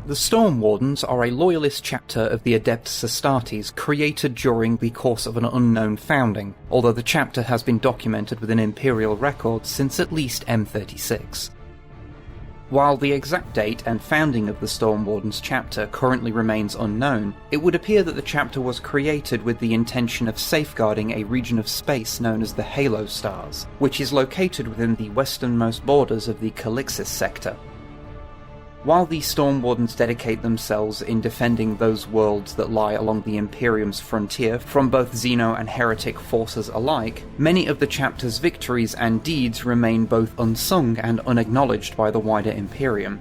The Storm Wardens are a loyalist chapter of the Adeptus Astartes created during the course of an unknown founding, although the chapter has been documented within Imperial records since at least M36. While the exact date and founding of the Storm Wardens chapter currently remains unknown, it would appear that the chapter was created with the intention of safeguarding a region of space known as the Halo Stars, which is located within the westernmost borders of the Calixis sector. While the Storm Wardens dedicate themselves in defending those worlds that lie along the Imperium's frontier from both Xeno and heretic forces alike, many of the chapter's victories and deeds remain both unsung and unacknowledged by the wider Imperium.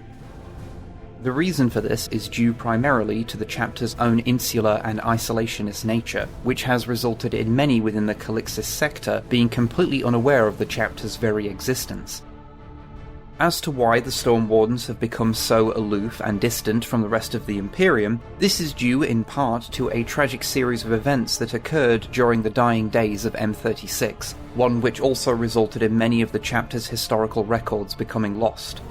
The reason for this is due primarily to the chapter's own insular and isolationist nature, which has resulted in many within the Calixis sector being completely unaware of the chapter's very existence. As to why the Storm Wardens have become so aloof and distant from the rest of the Imperium, this is due in part to a tragic series of events that occurred during the dying days of M36, one which also resulted in many of the chapter's historical records becoming lost.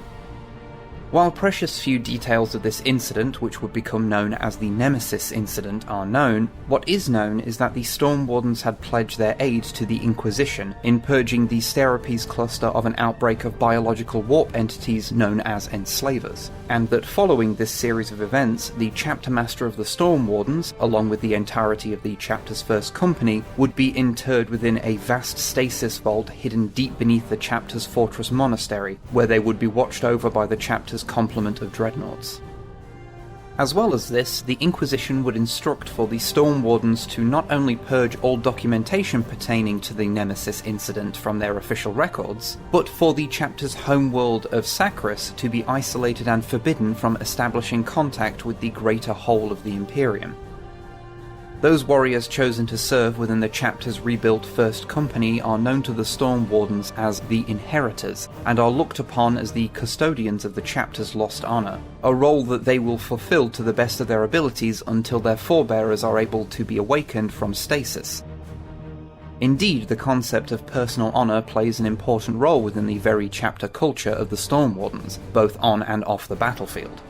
While precious few details of this incident, which would become known as the Nemesis Incident, are known, what is known is that the Storm Wardens had pledged their aid to the Inquisition in purging the Serapes cluster of an outbreak of biological warp entities known as Enslavers, and that following this series of events, the chapter master of the Storm Wardens, along with the entirety of the chapter's first company, would be interred within a vast stasis vault hidden deep beneath the chapter's fortress monastery, where they would be watched over by the chapter's complement of dreadnoughts. As well as this, the Inquisition would instruct for the Storm Wardens to not only purge all documentation pertaining to the Nemesis Incident from their official records, but for the chapter's homeworld of Sacris to be isolated and forbidden from establishing contact with the greater whole of the Imperium. Those warriors chosen to serve within the chapter's rebuilt First Company are known to the Storm Wardens as the Inheritors, and are looked upon as the custodians of the chapter's lost honour, a role that they will fulfill to the best of their abilities until their forebearers are able to be awakened from stasis. Indeed, the concept of personal honour plays an important role within the very chapter culture of the Storm Wardens, both on and off the battlefield.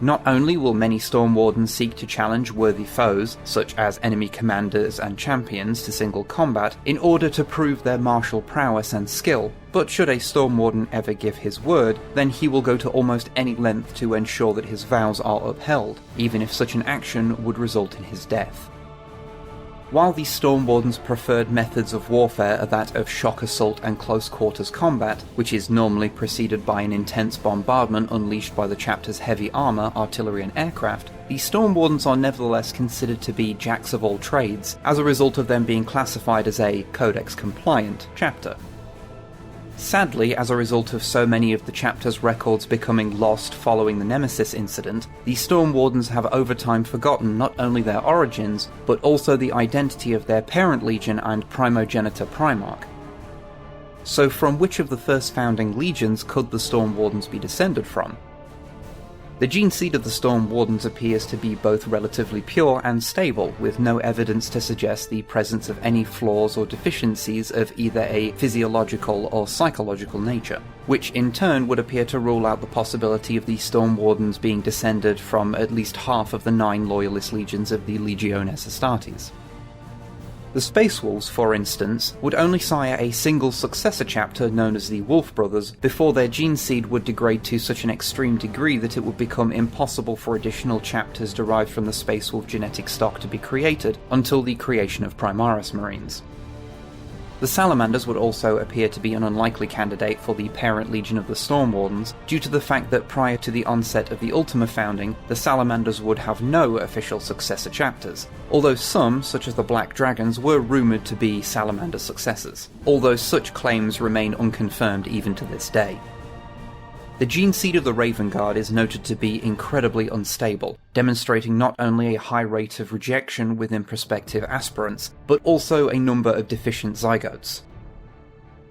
Not only will many Storm Wardens seek to challenge worthy foes, such as enemy commanders and champions, to single combat in order to prove their martial prowess and skill, but should a Storm Warden ever give his word, then he will go to almost any length to ensure that his vows are upheld, even if such an action would result in his death. While the Storm Wardens' preferred methods of warfare are that of shock assault and close quarters combat, which is normally preceded by an intense bombardment unleashed by the chapter's heavy armour, artillery and aircraft, the Storm Wardens are nevertheless considered to be jacks of all trades, as a result of them being classified as a Codex-compliant chapter. Sadly, as a result of so many of the chapter's records becoming lost following the Nemesis Incident, the Storm Wardens have over time forgotten not only their origins, but also the identity of their parent legion and primogenitor Primarch. So from which of the first founding legions could the Storm Wardens be descended from? The gene seed of the Storm Wardens appears to be both relatively pure and stable, with no evidence to suggest the presence of any flaws or deficiencies of either a physiological or psychological nature, which in turn would appear to rule out the possibility of the Storm Wardens being descended from at least half of the 9 loyalist legions of the Legiones Astartes. The Space Wolves, for instance, would only sire a single successor chapter known as the Wolf Brothers before their gene seed would degrade to such an extreme degree that it would become impossible for additional chapters derived from the Space Wolf genetic stock to be created until the creation of Primaris Marines. The Salamanders would also appear to be an unlikely candidate for the parent legion of the Storm Wardens, due to the fact that prior to the onset of the Ultima founding, the Salamanders would have no official successor chapters, although some, such as the Black Dragons, were rumoured to be Salamander successors, although such claims remain unconfirmed even to this day. The gene seed of the Raven Guard is noted to be incredibly unstable, demonstrating not only a high rate of rejection within prospective aspirants, but also a number of deficient zygotes.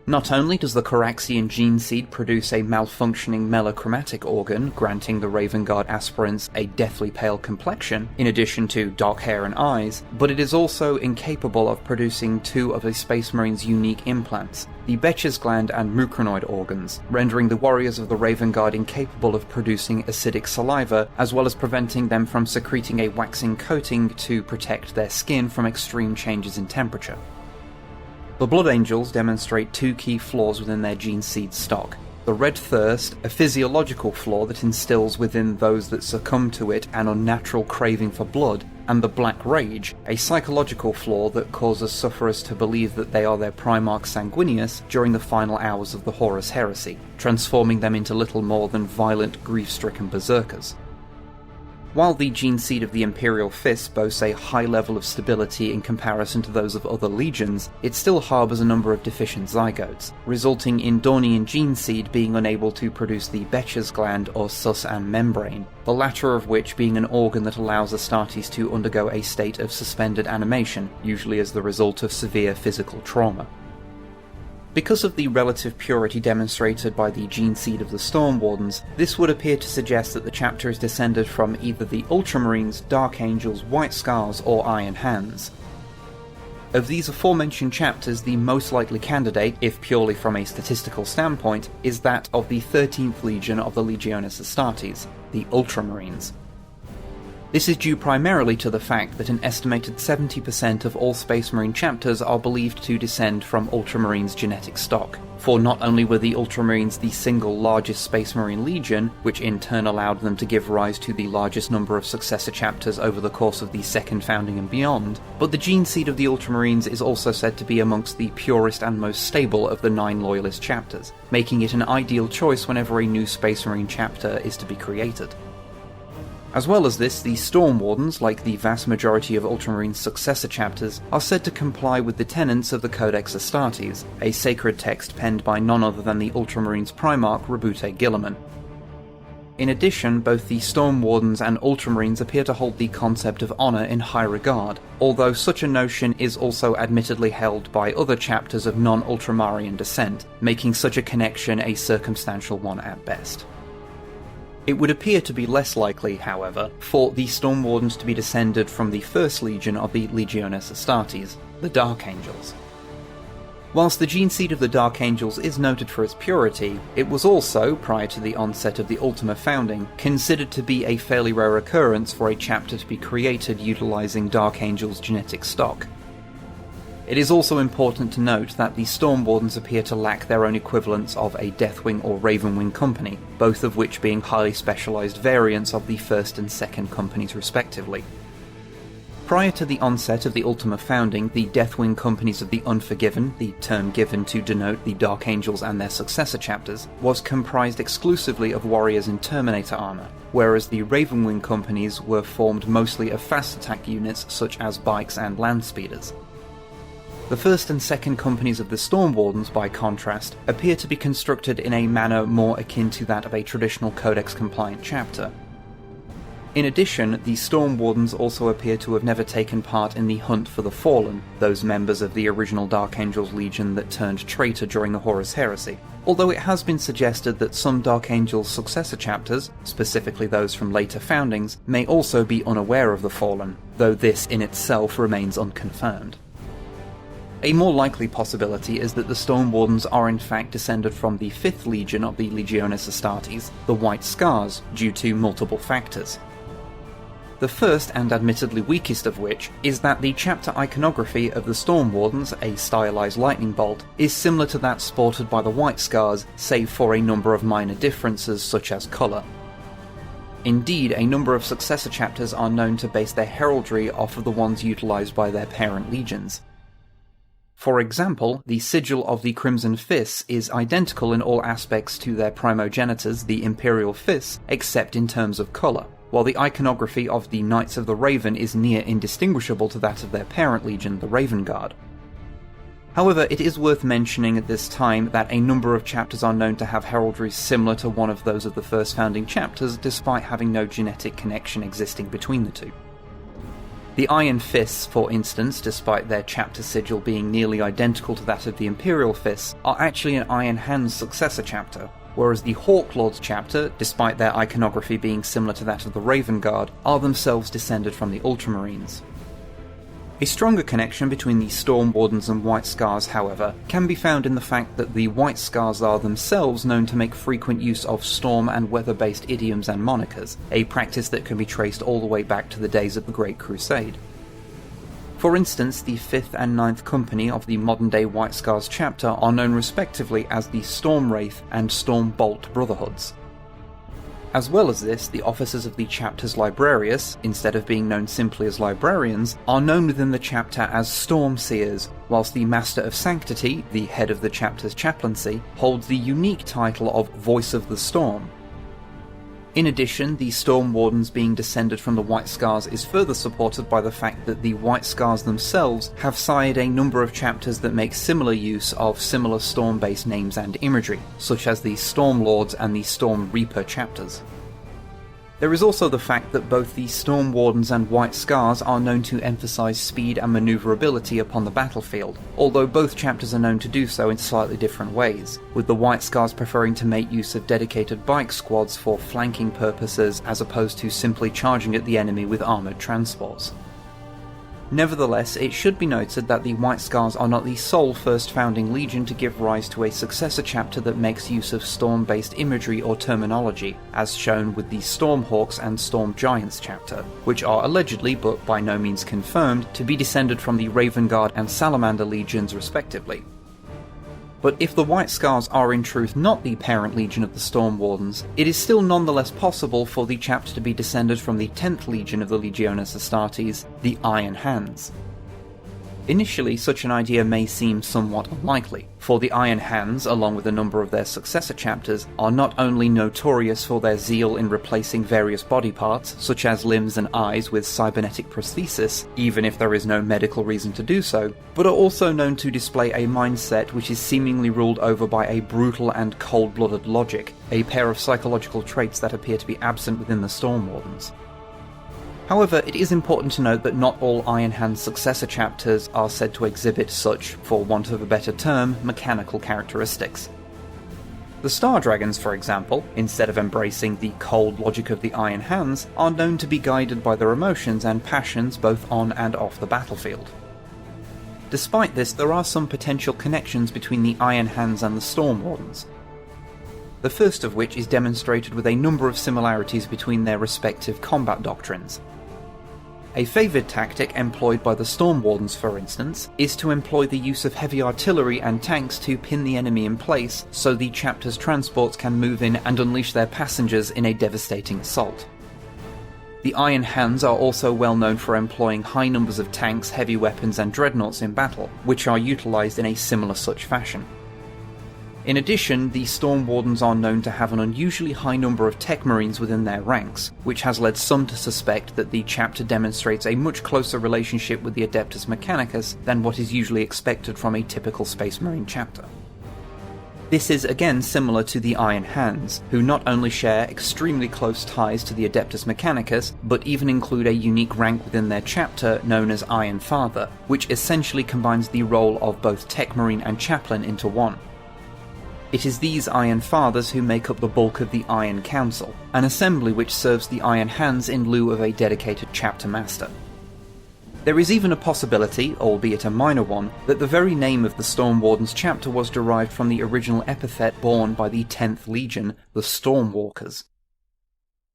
Not only does the Coraxian gene seed produce a malfunctioning melochromatic organ, granting the Raven Guard aspirants a deathly pale complexion, in addition to dark hair and eyes, but it is also incapable of producing two of a Space Marine's unique implants, the Betcher's gland and mucranoid organs, rendering the warriors of the Raven Guard incapable of producing acidic saliva, as well as preventing them from secreting a waxing coating to protect their skin from extreme changes in temperature. The Blood Angels demonstrate two key flaws within their gene seed stock. The Red Thirst, a physiological flaw that instills within those that succumb to it an unnatural craving for blood, and the Black Rage, a psychological flaw that causes sufferers to believe that they are their Primarch Sanguinius during the final hours of the Horus Heresy, transforming them into little more than violent, grief-stricken berserkers. While the gene seed of the Imperial Fist boasts a high level of stability in comparison to those of other legions, it still harbours a number of deficient zygotes, resulting in Dornian gene seed being unable to produce the Betcher's gland or Sus-An membrane, the latter of which being an organ that allows Astartes to undergo a state of suspended animation, usually as the result of severe physical trauma. Because of the relative purity demonstrated by the gene seed of the Storm Wardens, this would appear to suggest that the chapter is descended from either the Ultramarines, Dark Angels, White Scars, or Iron Hands. Of these aforementioned chapters, the most likely candidate, if purely from a statistical standpoint, is that of the 13th Legion of the Legiones Astartes, the Ultramarines. This is due primarily to the fact that an estimated 70% of all Space Marine chapters are believed to descend from Ultramarines' genetic stock, for not only were the Ultramarines the single largest Space Marine legion, which in turn allowed them to give rise to the largest number of successor chapters over the course of the Second Founding and beyond, but the gene seed of the Ultramarines is also said to be amongst the purest and most stable of the 9 Loyalist chapters, making it an ideal choice whenever a new Space Marine chapter is to be created. As well as this, the Storm Wardens, like the vast majority of Ultramarines' successor chapters, are said to comply with the tenets of the Codex Astartes, a sacred text penned by none other than the Ultramarines' Primarch Rabute Guilliman. In addition, both the Storm Wardens and Ultramarines appear to hold the concept of honour in high regard, although such a notion is also admittedly held by other chapters of non-Ultramarian descent, making such a connection a circumstantial one at best. It would appear to be less likely, however, for the Storm Wardens to be descended from the First Legion of the Legiones Astartes, the Dark Angels. Whilst the gene seed of the Dark Angels is noted for its purity, it was also, prior to the onset of the Ultima Founding, considered to be a fairly rare occurrence for a chapter to be created utilising Dark Angels' genetic stock. It is also important to note that the Storm Wardens appear to lack their own equivalents of a Deathwing or Ravenwing company, both of which being highly specialised variants of the First and Second companies respectively. Prior to the onset of the Ultima Founding, the Deathwing companies of the Unforgiven, the term given to denote the Dark Angels and their successor chapters, was comprised exclusively of warriors in Terminator armour, whereas the Ravenwing companies were formed mostly of fast attack units such as bikes and landspeeders. The first and second companies of the Storm Wardens, by contrast, appear to be constructed in a manner more akin to that of a traditional Codex-compliant chapter. In addition, the Storm Wardens also appear to have never taken part in the Hunt for the Fallen, those members of the original Dark Angels Legion that turned traitor during the Horus Heresy, although it has been suggested that some Dark Angels successor chapters, specifically those from later foundings, may also be unaware of the Fallen, though this in itself remains unconfirmed. A more likely possibility is that the Storm Wardens are in fact descended from the 5th Legion of the Legiones Astartes, the White Scars, due to multiple factors. The first, and admittedly weakest of which, is that the chapter iconography of the Storm Wardens, a stylized lightning bolt, is similar to that sported by the White Scars, save for a number of minor differences such as colour. Indeed, a number of successor chapters are known to base their heraldry off of the ones utilised by their parent legions. For example, the sigil of the Crimson Fists is identical in all aspects to their primogenitors, the Imperial Fists, except in terms of colour, while the iconography of the Knights of the Raven is near indistinguishable to that of their parent legion, the Raven Guard. However, it is worth mentioning at this time that a number of chapters are known to have heraldries similar to one of those of the first founding chapters, despite having no genetic connection existing between the two. The Iron Fists, for instance, despite their chapter sigil being nearly identical to that of the Imperial Fists, are actually an Iron Hands successor chapter, whereas the Hawklords chapter, despite their iconography being similar to that of the Raven Guard, are themselves descended from the Ultramarines. A stronger connection between the Storm Wardens and White Scars, however, can be found in the fact that the White Scars are themselves known to make frequent use of storm and weather-based idioms and monikers, a practice that can be traced all the way back to the days of the Great Crusade. For instance, the 5th and 9th Company of the modern-day White Scars chapter are known respectively as the Storm Wraith and Storm Bolt Brotherhoods. As well as this, the officers of the chapter's Librarius, instead of being known simply as librarians, are known within the chapter as Storm Seers, whilst the Master of Sanctity, the head of the chapter's chaplaincy, holds the unique title of Voice of the Storm. In addition, the Storm Wardens being descended from the White Scars is further supported by the fact that the White Scars themselves have sired a number of chapters that make similar use of similar storm-based names and imagery, such as the Storm Lords and the Storm Reaper chapters. There is also the fact that both the Storm Wardens and White Scars are known to emphasise speed and manoeuvrability upon the battlefield, although both chapters are known to do so in slightly different ways, with the White Scars preferring to make use of dedicated bike squads for flanking purposes as opposed to simply charging at the enemy with armoured transports. Nevertheless, it should be noted that the White Scars are not the sole first founding legion to give rise to a successor chapter that makes use of storm-based imagery or terminology, as shown with the Stormhawks and Storm Giants chapter, which are allegedly, but by no means confirmed, to be descended from the Raven Guard and Salamander legions respectively. But if the White Scars are in truth not the parent legion of the Storm Wardens, it is still nonetheless possible for the chapter to be descended from the 10th legion of the Legiones Astartes, the Iron Hands. Initially, such an idea may seem somewhat unlikely, for the Iron Hands, along with a number of their successor chapters, are not only notorious for their zeal in replacing various body parts, such as limbs and eyes, with cybernetic prosthesis, even if there is no medical reason to do so, but are also known to display a mindset which is seemingly ruled over by a brutal and cold-blooded logic, a pair of psychological traits that appear to be absent within the Storm Wardens. However, it is important to note that not all Iron Hands successor chapters are said to exhibit such, for want of a better term, mechanical characteristics. The Star Dragons, for example, instead of embracing the cold logic of the Iron Hands, are known to be guided by their emotions and passions both on and off the battlefield. Despite this, there are some potential connections between the Iron Hands and the Storm Wardens. The first of which is demonstrated with a number of similarities between their respective combat doctrines. A favoured tactic employed by the Storm Wardens, for instance, is to employ the use of heavy artillery and tanks to pin the enemy in place so the chapter's transports can move in and unleash their passengers in a devastating assault. The Iron Hands are also well known for employing high numbers of tanks, heavy weapons and dreadnoughts in battle, which are utilised in a similar such fashion. In addition, the Storm Wardens are known to have an unusually high number of Tech Marines within their ranks, which has led some to suspect that the chapter demonstrates a much closer relationship with the Adeptus Mechanicus than what is usually expected from a typical Space Marine chapter. This is again similar to the Iron Hands, who not only share extremely close ties to the Adeptus Mechanicus, but even include a unique rank within their chapter known as Iron Father, which essentially combines the role of both Tech Marine and Chaplain into one. It is these Iron Fathers who make up the bulk of the Iron Council, an assembly which serves the Iron Hands in lieu of a dedicated chapter master. There is even a possibility, albeit a minor one, that the very name of the Storm Wardens chapter was derived from the original epithet borne by the 10th Legion, the Stormwalkers.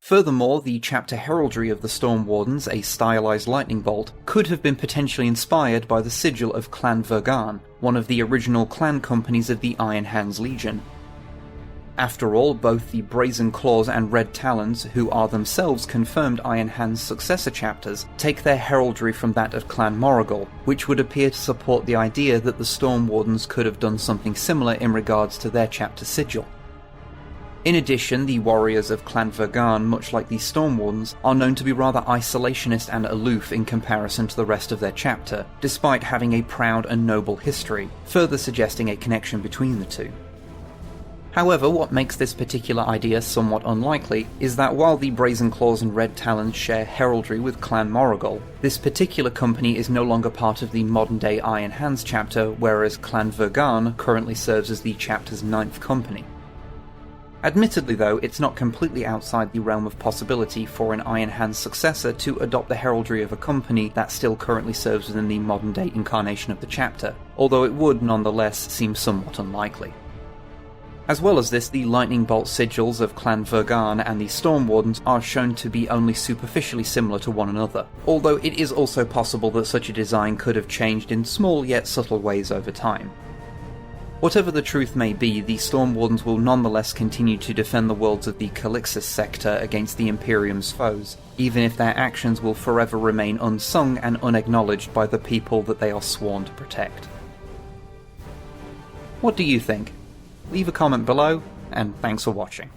Furthermore, the chapter heraldry of the Storm Wardens, a stylized lightning bolt, could have been potentially inspired by the sigil of Clan Vergan, one of the original clan companies of the Iron Hands Legion. After all, both the Brazen Claws and Red Talons, who are themselves confirmed Iron Hands successor chapters, take their heraldry from that of Clan Morrigal, which would appear to support the idea that the Storm Wardens could have done something similar in regards to their chapter sigil. In addition, the warriors of Clan Vergan, much like the Storm Wardens, are known to be rather isolationist and aloof in comparison to the rest of their chapter, despite having a proud and noble history, further suggesting a connection between the two. However, what makes this particular idea somewhat unlikely is that while the Brazen Claws and Red Talons share heraldry with Clan Morrigal, this particular company is no longer part of the modern-day Iron Hands chapter, whereas Clan Vergan currently serves as the chapter's 9th company. Admittedly though, it's not completely outside the realm of possibility for an Iron Hands successor to adopt the heraldry of a company that still currently serves within the modern-day incarnation of the chapter, although it would nonetheless seem somewhat unlikely. As well as this, the lightning bolt sigils of Clan Vergan and the Storm Wardens are shown to be only superficially similar to one another, although it is also possible that such a design could have changed in small yet subtle ways over time. Whatever the truth may be, the Storm Wardens will nonetheless continue to defend the worlds of the Calixis sector against the Imperium's foes, even if their actions will forever remain unsung and unacknowledged by the people that they are sworn to protect. What do you think? Leave a comment below, and thanks for watching.